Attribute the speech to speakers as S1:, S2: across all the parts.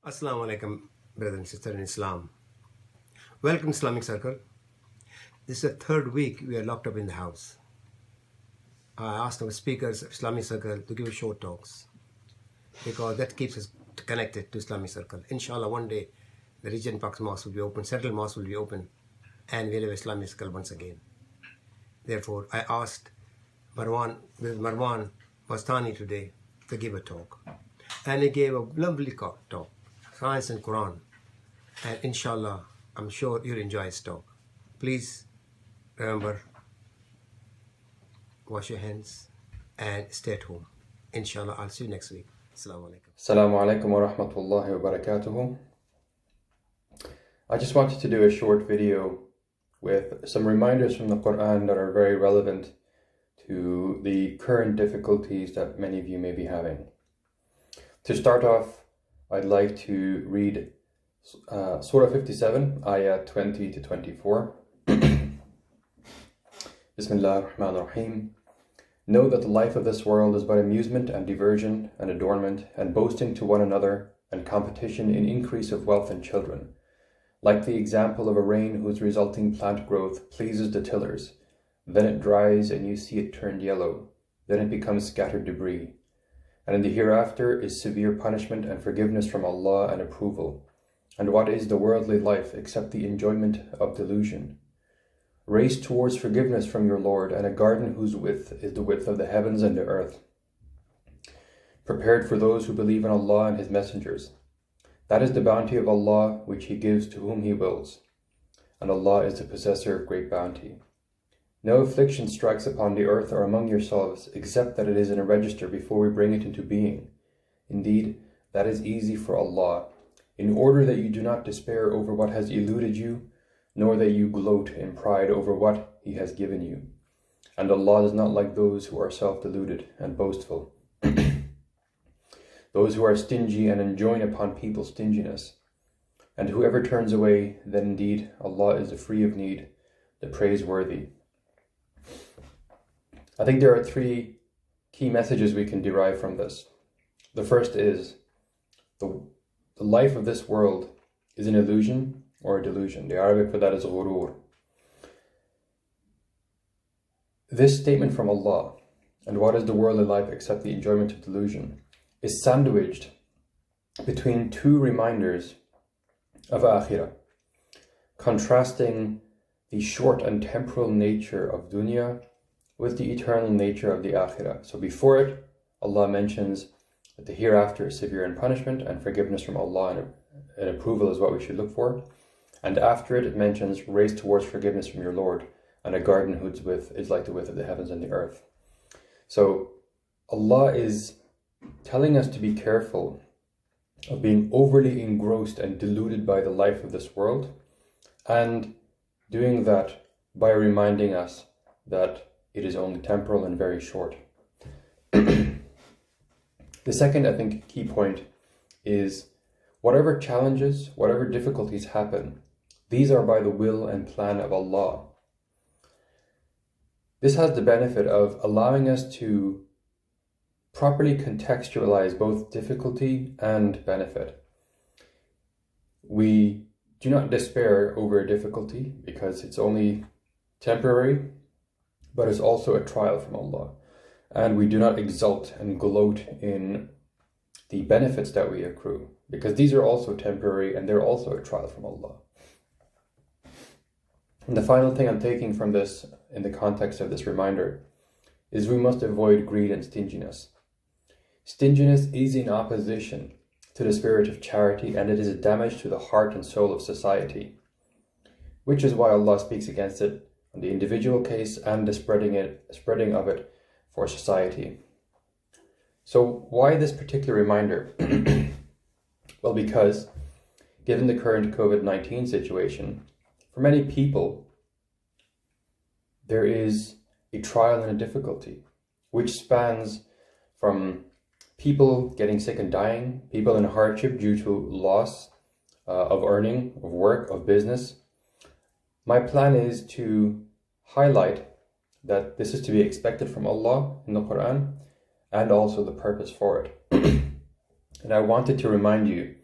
S1: Assalamu alaikum, brother and sister in Islam. Welcome to Islamic Circle. This is the third week we are locked up in the house. I asked our speakers of Islamic Circle to give short talks because that keeps us connected to Islamic Circle. Inshallah, one day the Regent Park Mosque will be open, Central Mosque will be open, and we'll have Islamic Circle once again. Therefore, I asked Marwan Boustany today to give a talk. And he gave a lovely talk, Science and Quran. And inshallah, I'm sure you'll enjoy his talk. Please remember, wash your hands and stay at home. Inshallah, I'll see you next week. Assalamu alaikum.
S2: Assalamu alaikum wa rahmatullahi wa barakatuhu. I just wanted to do a short video with some reminders from the Quran that are very relevant to the current difficulties that many of you may be having. To start off, I'd like to read Surah 57, Ayah 20 to 24. Bismillah ar-Rahman ar-Rahim. Know that the life of this world is but amusement and diversion and adornment and boasting to one another and competition in increase of wealth and children. Like the example of a rain whose resulting plant growth pleases the tillers. Then it dries and you see it turned yellow. Then it becomes scattered debris. And in the hereafter is severe punishment and forgiveness from Allah and approval. And what is the worldly life except the enjoyment of delusion? Race towards forgiveness from your Lord and a garden whose width is the width of the heavens and the earth, prepared for those who believe in Allah and His messengers. That is the bounty of Allah which He gives to whom He wills. And Allah is the possessor of great bounty. No affliction strikes upon the earth or among yourselves, except that it is in a register before we bring it into being. Indeed, that is easy for Allah, in order that you do not despair over what has eluded you, nor that you gloat in pride over what He has given you. And Allah is not like those who are self-deluded and boastful, those who are stingy and enjoin upon people's stinginess. And whoever turns away, then indeed Allah is the free of need, the praiseworthy. I think there are three key messages we can derive from this. The first is the life of this world is an illusion or a delusion. The Arabic for that is ghurur. This statement from Allah, and what is the worldly life except the enjoyment of delusion, is sandwiched between two reminders of akhirah, contrasting the short and temporal nature of dunya with the eternal nature of the akhirah. So before it, Allah mentions that the hereafter is severe in punishment and forgiveness from Allah and approval is what we should look for. And after it, it mentions race towards forgiveness from your Lord and a garden whose width is like the width of the heavens and the earth. So Allah is telling us to be careful of being overly engrossed and deluded by the life of this world, and doing that by reminding us that it is only temporal and very short. The second, I think, key point is whatever challenges, whatever difficulties happen, these are by the will and plan of Allah. This has the benefit of allowing us to properly contextualize both difficulty and benefit. We do not despair over a difficulty because it's only temporary, but it's also a trial from Allah. And we do not exult and gloat in the benefits that we accrue, because these are also temporary and they're also a trial from Allah. And the final thing I'm taking from this, in the context of this reminder, is we must avoid greed and stinginess. Stinginess is in opposition to the spirit of charity, and it is a damage to the heart and soul of society, which is why Allah speaks against it in the individual case and the spreading of it for society. So why this particular reminder? Well, because given the current COVID-19 situation, for many people, there is a trial and a difficulty, which spans from people getting sick and dying, people in hardship due to loss of earning, of work, of business. My plan is to highlight that this is to be expected from Allah in the Quran and also the purpose for it. And I wanted to remind you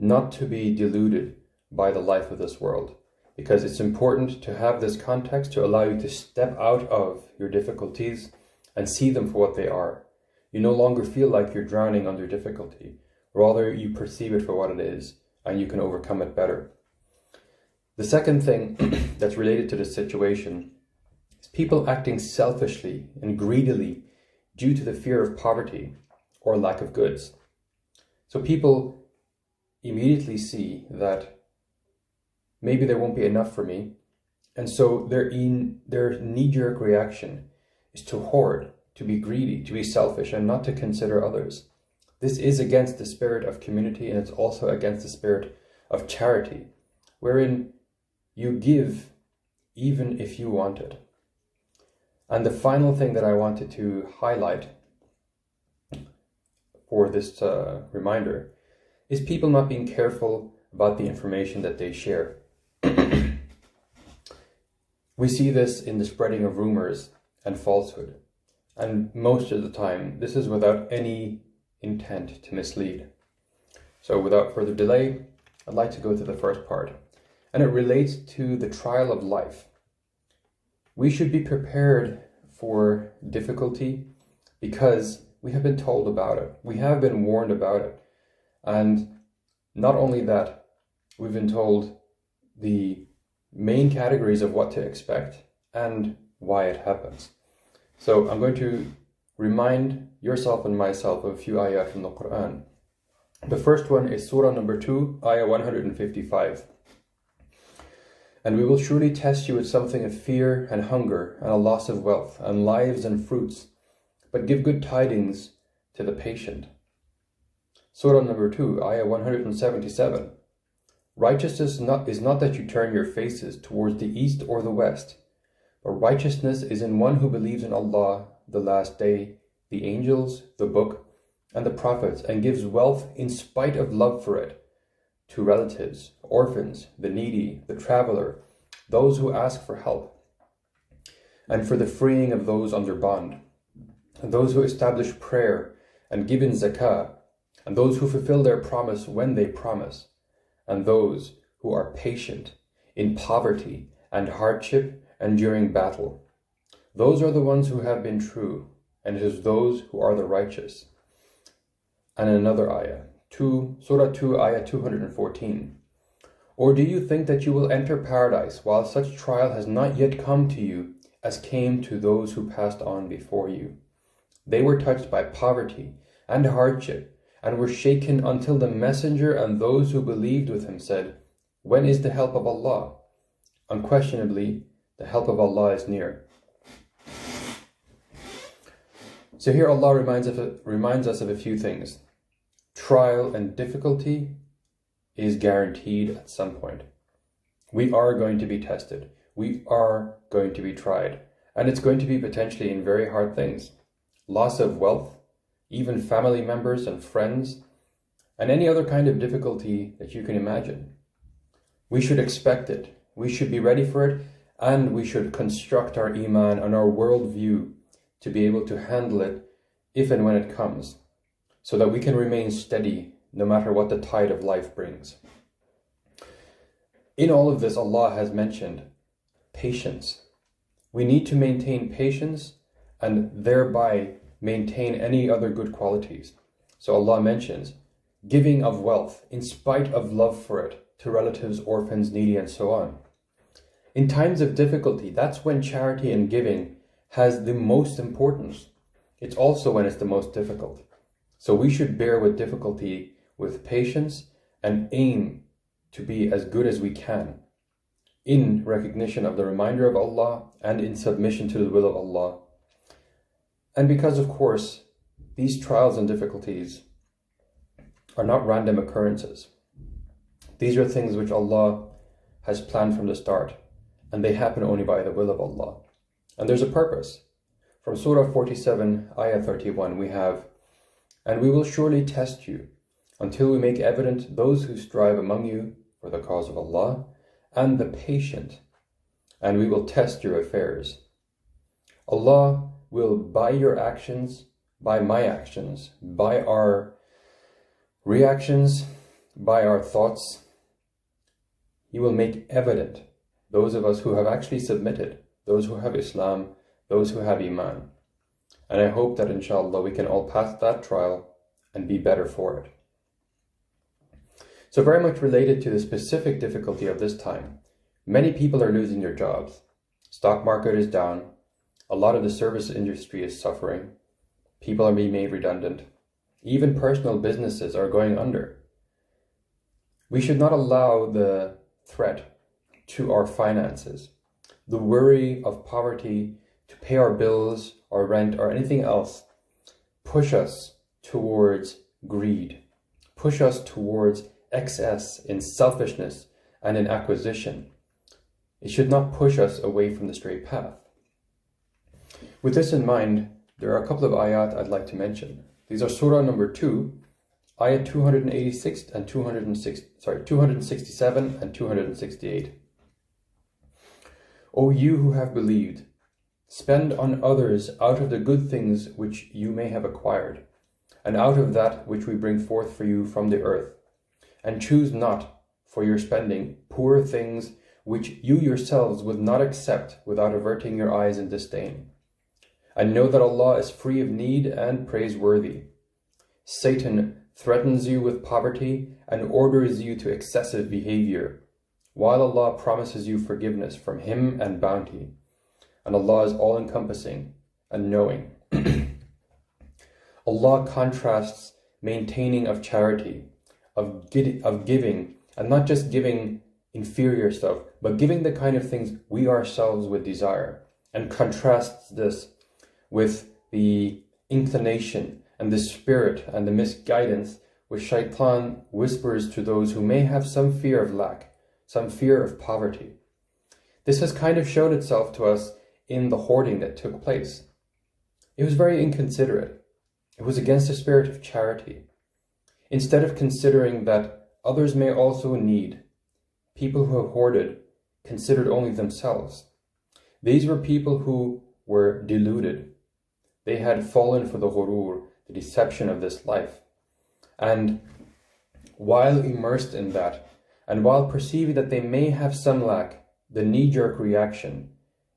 S2: not to be deluded by the life of this world, because it's important to have this context to allow you to step out of your difficulties and see them for what they are. You no longer feel like you're drowning under difficulty. Rather, you perceive it for what it is, and you can overcome it better. The second thing that's related to this situation is people acting selfishly and greedily due to the fear of poverty or lack of goods. So people immediately see that maybe there won't be enough for me, and so their knee-jerk reaction is to hoard, to be greedy, to be selfish, and not to consider others. This is against the spirit of community, and it's also against the spirit of charity, wherein you give even if you want it. And the final thing that I wanted to highlight for this reminder is people not being careful about the information that they share. We see this in the spreading of rumors and falsehood. And most of the time, this is without any intent to mislead. So without further delay, I'd like to go to the first part. And it relates to the trial of life. We should be prepared for difficulty because we have been told about it. We have been warned about it. And not only that, we've been told the main categories of what to expect and why it happens. So I'm going to remind yourself and myself of a few ayah from the Quran. The first one is Surah number 2, ayah 155. And we will surely test you with something of fear and hunger and a loss of wealth and lives and fruits, but give good tidings to the patient. Surah number 2, ayah 177. Righteousness is not that you turn your faces towards the east or the west, but righteousness is in one who believes in Allah, the last day, the angels, the book, and the prophets, and gives wealth in spite of love for it, to relatives, orphans, the needy, the traveler, those who ask for help, and for the freeing of those under bond, and those who establish prayer and give in zakah, and those who fulfill their promise when they promise, and those who are patient in poverty and hardship and during battle. Those are the ones who have been true, and it is those who are the righteous. And another ayah, Surah 2, ayah 214. Or do you think that you will enter paradise while such trial has not yet come to you as came to those who passed on before you? They were touched by poverty and hardship and were shaken until the messenger and those who believed with him said, when is the help of Allah? Unquestionably, the help of Allah is near. So here Allah reminds us of a few things. Trial and difficulty is guaranteed at some point. We are going to be tested. We are going to be tried. And it's going to be potentially in very hard things. Loss of wealth, even family members and friends, and any other kind of difficulty that you can imagine. We should expect it. We should be ready for it, and we should construct our iman and our worldview to be able to handle it if and when it comes, so that we can remain steady no matter what the tide of life brings. In all of this, Allah has mentioned patience. We need to maintain patience and thereby maintain any other good qualities. So Allah mentions giving of wealth in spite of love for it to relatives, orphans, needy, and so on. In times of difficulty, that's when charity and giving has the most importance. It's also when it's the most difficult. So we should bear with difficulty with patience and aim to be as good as we can in recognition of the reminder of Allah and in submission to the will of Allah. And because, of course, these trials and difficulties are not random occurrences. These are things which Allah has planned from the start, and they happen only by the will of Allah. And there's a purpose. From Surah 47, Ayah 31, we have, and we will surely test you until we make evident those who strive among you for the cause of Allah and the patient, and we will test your affairs. Allah will, by your actions, by my actions, by our reactions, by our thoughts, He will make evident those of us who have actually submitted, those who have Islam, those who have Iman. And I hope that inshallah we can all pass that trial and be better for it. So very much related to the specific difficulty of this time, many people are losing their jobs. Stock market is down. A lot of the service industry is suffering. People are being made redundant. Even personal businesses are going under. We should not allow the threat to our finances, the worry of poverty to pay our bills or rent or anything else, push us towards greed, push us towards excess in selfishness and in acquisition. It should not push us away from the straight path. With this in mind, there are a couple of ayat I'd like to mention. These are Surah number 2, ayat 286 and 267 and 268. O you who have believed, spend on others out of the good things which you may have acquired, and out of that which we bring forth for you from the earth. And choose not for your spending poor things which you yourselves would not accept without averting your eyes in disdain. And know that Allah is free of need and praiseworthy. Satan threatens you with poverty and orders you to excessive behavior, while Allah promises you forgiveness from Him and bounty. And Allah is all-encompassing and knowing. Allah contrasts maintaining of charity, of giving, and not just giving inferior stuff, but giving the kind of things we ourselves would desire, and contrasts this with the inclination and the spirit and the misguidance which Shaitan whispers to those who may have some fear of lack, some fear of poverty. This has kind of shown itself to us in the hoarding that took place. It was very inconsiderate. It was against the spirit of charity. Instead of considering that others may also need, people who have hoarded considered only themselves. These were people who were deluded. They had fallen for the ghurur, the deception of this life. And while immersed in that, and while perceiving that they may have some lack, the knee-jerk reaction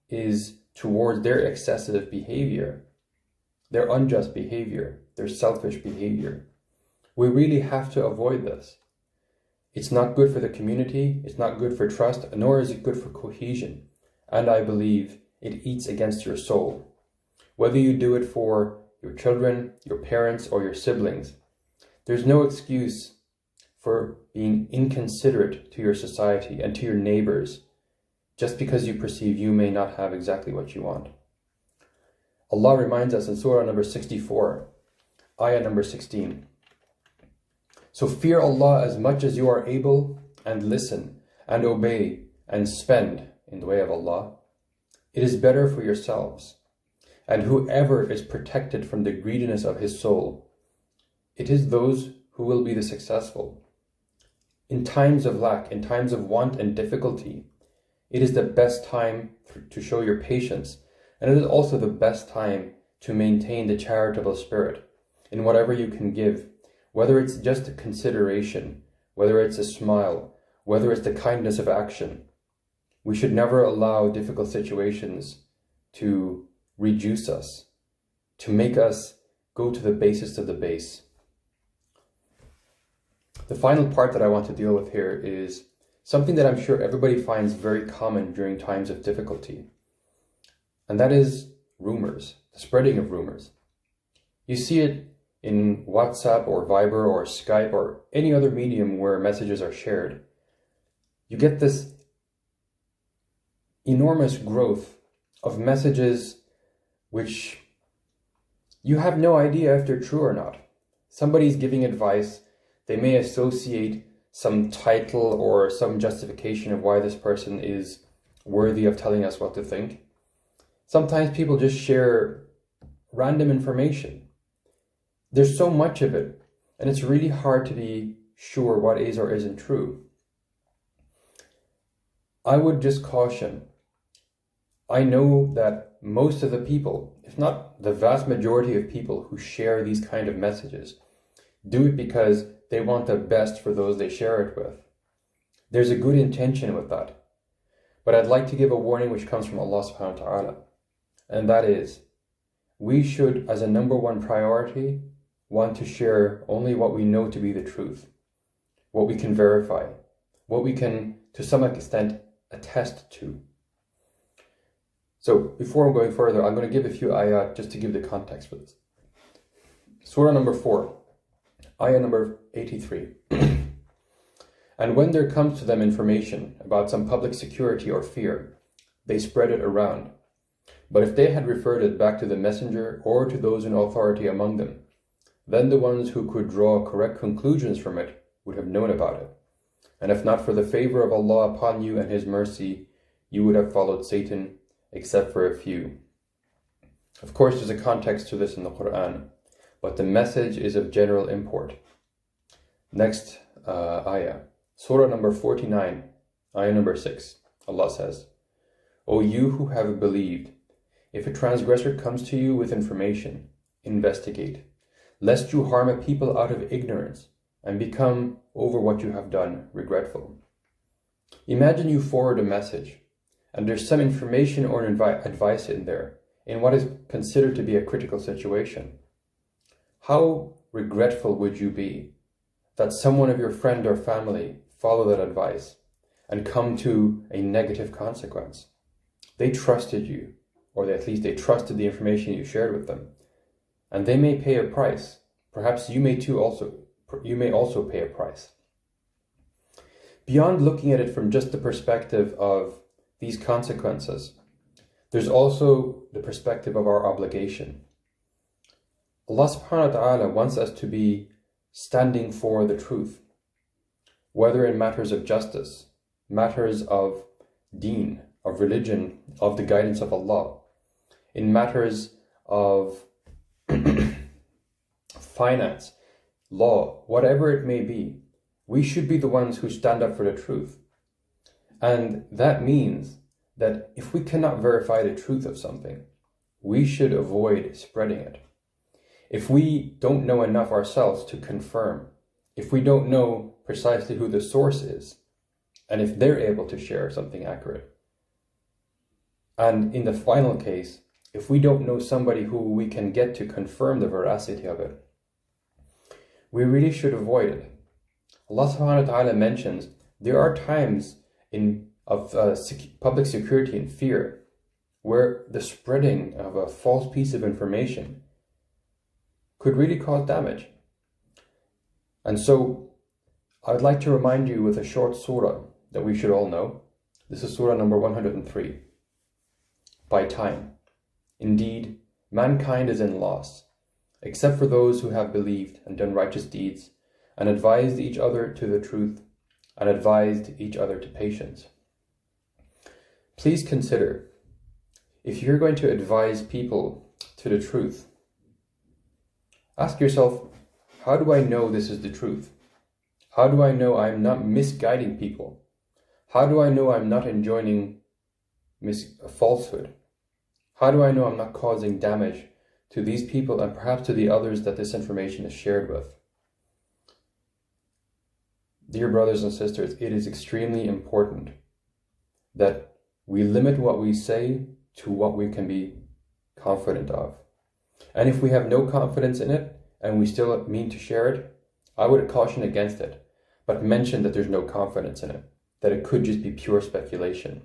S2: is towards their excessive behavior, their unjust behavior, their selfish behavior. We really have to avoid this. It's not good for the community, it's not good for trust, nor is it good for cohesion. And I believe it eats against your soul. Whether you do it for your children, your parents, or your siblings, there's no excuse for being inconsiderate to your society and to your neighbors just because you perceive you may not have exactly what you want. Allah reminds us in Surah number 64, ayah number 16. So fear Allah as much as you are able, and listen and obey and spend in the way of Allah. It is better for yourselves. And whoever is protected from the greediness of his soul, it is those who will be the successful. In times of lack, in times of want and difficulty, it is the best time to show your patience, and it is also the best time to maintain the charitable spirit in whatever you can give, whether it's just a consideration, whether it's a smile, whether it's the kindness of action. We should never allow difficult situations to reduce us, to make us go to the basest of the base. The final part that I want to deal with here is something that I'm sure everybody finds very common during times of difficulty, and that is rumors, the spreading of rumors. You see it in WhatsApp or Viber or Skype or any other medium where messages are shared. You get this enormous growth of messages which you have no idea if they're true or not. Somebody's giving advice, they may associate some title or some justification of why this person is worthy of telling us what to think. Sometimes people just share random information. There's so much of it, and it's really hard to be sure what is or isn't true. I would just caution. I know that most of the people, if not the vast majority of people who share these kind of messages, do it because they want the best for those they share it with. There's a good intention with that. But I'd like to give a warning which comes from Allah subhanahu wa ta'ala. And that is, we should, as a number one priority, want to share only what we know to be the truth, what we can verify, what we can, to some extent, attest to. So, before I'm going further, I'm going to give a few ayat just to give the context for this. Surah number 4, ayah number 83. And when there comes to them information about some public security or fear, they spread it around. But if they had referred it back to the messenger or to those in authority among them, then the ones who could draw correct conclusions from it would have known about it. And if not for the favor of Allah upon you and His mercy, you would have followed Satan, except for a few. Of course, there's a context to this in the Quran, but the message is of general import. Next ayah, Surah number 49, ayah number 6. Allah says, O you who have believed, if a transgressor comes to you with information, investigate, lest you harm a people out of ignorance and become, over what you have done, regretful. Imagine you forward a message, and there's some information or advice in there, in what is considered to be a critical situation. How regretful would you be that someone of your friend or family follow that advice and come to a negative consequence? They trusted you, or at least they trusted the information you shared with them, and they may pay a price. Perhaps you may also pay a price. Beyond looking at it from just the perspective of these consequences, there's also the perspective of our obligation. Allah subhanahu wa ta'ala wants us to be standing for the truth, whether in matters of justice, matters of deen, of religion, of the guidance of Allah, in matters of finance, law, whatever it may be. We should be the ones who stand up for the truth. And that means that if we cannot verify the truth of something, we should avoid spreading it. If we don't know enough ourselves to confirm, if we don't know precisely who the source is, and if they're able to share something accurate, and in the final case, if we don't know somebody who we can get to confirm the veracity of it, we really should avoid it. Allah subhanahu wa ta'ala mentions there are times of public security and fear where the spreading of a false piece of information could really cause damage. And so I would like to remind you with a short surah that we should all know. This is surah number 103. By time, indeed, mankind is in loss, except for those who have believed and done righteous deeds, and advised each other to the truth, and advised each other to patience. Please consider, if you're going to advise people to the truth, ask yourself, how do I know this is the truth? How do I know I'm not misguiding people? How do I know I'm not enjoining falsehood? How do I know I'm not causing damage to these people and perhaps to the others that this information is shared with? Dear brothers and sisters, it is extremely important that we limit what we say to what we can be confident of. And if we have no confidence in it and we still mean to share it, I would caution against it, but mention that there's no confidence in it, that it could just be pure speculation.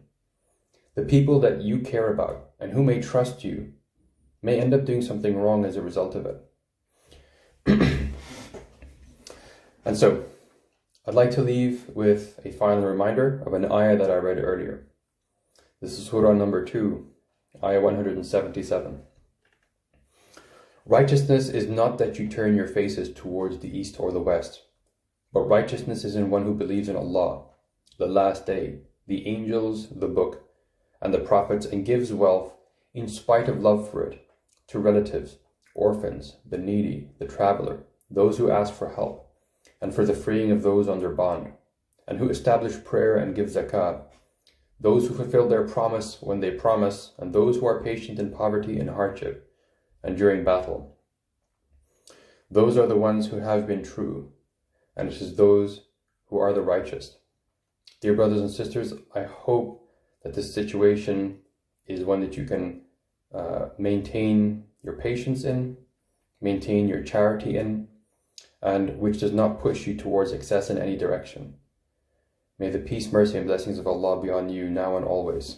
S2: The people that you care about and who may trust you may end up doing something wrong as a result of it. And so, I'd like to leave with a final reminder of an ayah that I read earlier. This is Surah number 2, ayah 177. Righteousness is not that you turn your faces towards the east or the west, but righteousness is in one who believes in Allah, the last day, the angels, the book, and the prophets, and gives wealth in spite of love for it to relatives, orphans, the needy, the traveler, those who ask for help, and for the freeing of those under bond, and who establish prayer and give zakah, those who fulfill their promise when they promise, and those who are patient in poverty and hardship, and during battle. Those are the ones who have been true, and it is those who are the righteous. Dear brothers and sisters, I hope that this situation is one that you can maintain your patience in, maintain your charity in, and which does not push you towards excess in any direction. May the peace, mercy, and blessings of Allah be on you now and always.